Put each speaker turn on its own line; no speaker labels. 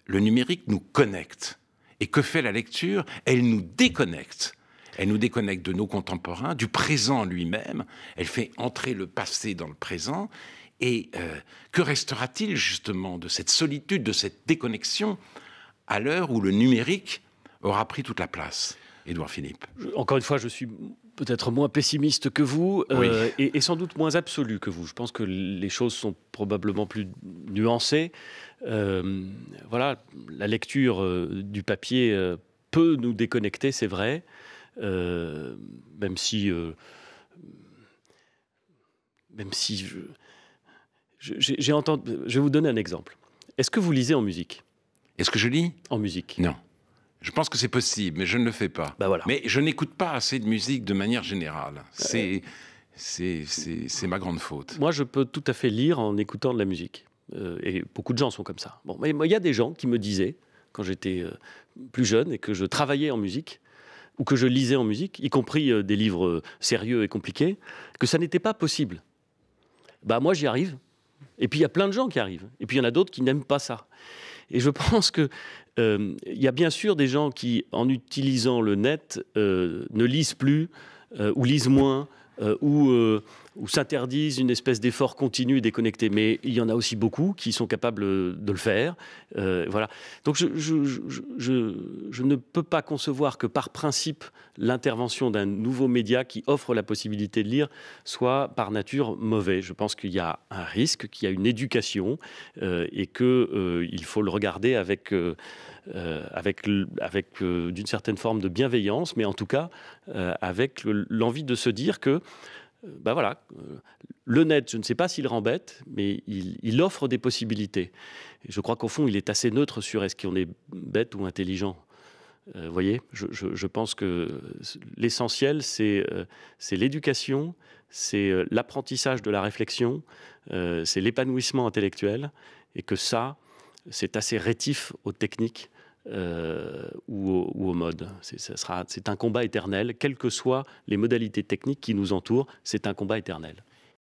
le numérique nous connecte. Et que fait la lecture? Elle nous déconnecte. Elle nous déconnecte de nos contemporains, du présent lui-même. Elle fait entrer le passé dans le présent. Et que restera-t-il justement de cette solitude, de cette déconnexion, à l'heure où le numérique aura pris toute la place? Édouard Philippe.
Encore une fois, je suis peut-être moins pessimiste que vous,
Oui.
et sans doute moins absolu que vous. Je pense que les choses sont probablement plus nuancées. Voilà, la lecture du papier peut nous déconnecter, c'est vrai, même si j'ai entendu. Je vais vous donner un exemple. Est-ce que vous lisez en musique?
Est-ce que je lis?
En musique?
Non. Je pense que c'est possible, mais je ne le fais pas.
Ben voilà.
Mais je n'écoute pas assez de musique de manière générale. C'est ma grande faute.
Moi, je peux tout à fait lire en écoutant de la musique. Et beaucoup de gens sont comme ça. Bon, mais il y a des gens qui me disaient, quand j'étais plus jeune et que je travaillais en musique, ou que je lisais en musique, y compris des livres sérieux et compliqués, que ça n'était pas possible. Bah moi, j'y arrive. Et puis, il y a plein de gens qui arrivent. Et puis, il y en a d'autres qui n'aiment pas ça. Et je pense que y a bien sûr des gens qui, en utilisant le net, ne lisent plus, ou lisent moins, ou s'interdisent une espèce d'effort continu et déconnecté. Mais il y en a aussi beaucoup qui sont capables de le faire. Voilà. Donc je ne peux pas concevoir que par principe, l'intervention d'un nouveau média qui offre la possibilité de lire soit par nature mauvais. Je pense qu'il y a un risque, qu'il y a une éducation, et qu'il faut le regarder avec d'une certaine forme de bienveillance, mais en tout cas avec l'envie de se dire que le net, je ne sais pas s'il rend bête, mais il offre des possibilités. Et je crois qu'au fond, il est assez neutre sur est-ce qu'on est bête ou intelligent. Vous voyez, je pense que l'essentiel, c'est l'éducation, c'est l'apprentissage de la réflexion, c'est l'épanouissement intellectuel, et que ça, c'est assez rétif aux techniques ou au mode. C'est un combat éternel, quelles que soient les modalités techniques qui nous entourent, c'est un combat éternel.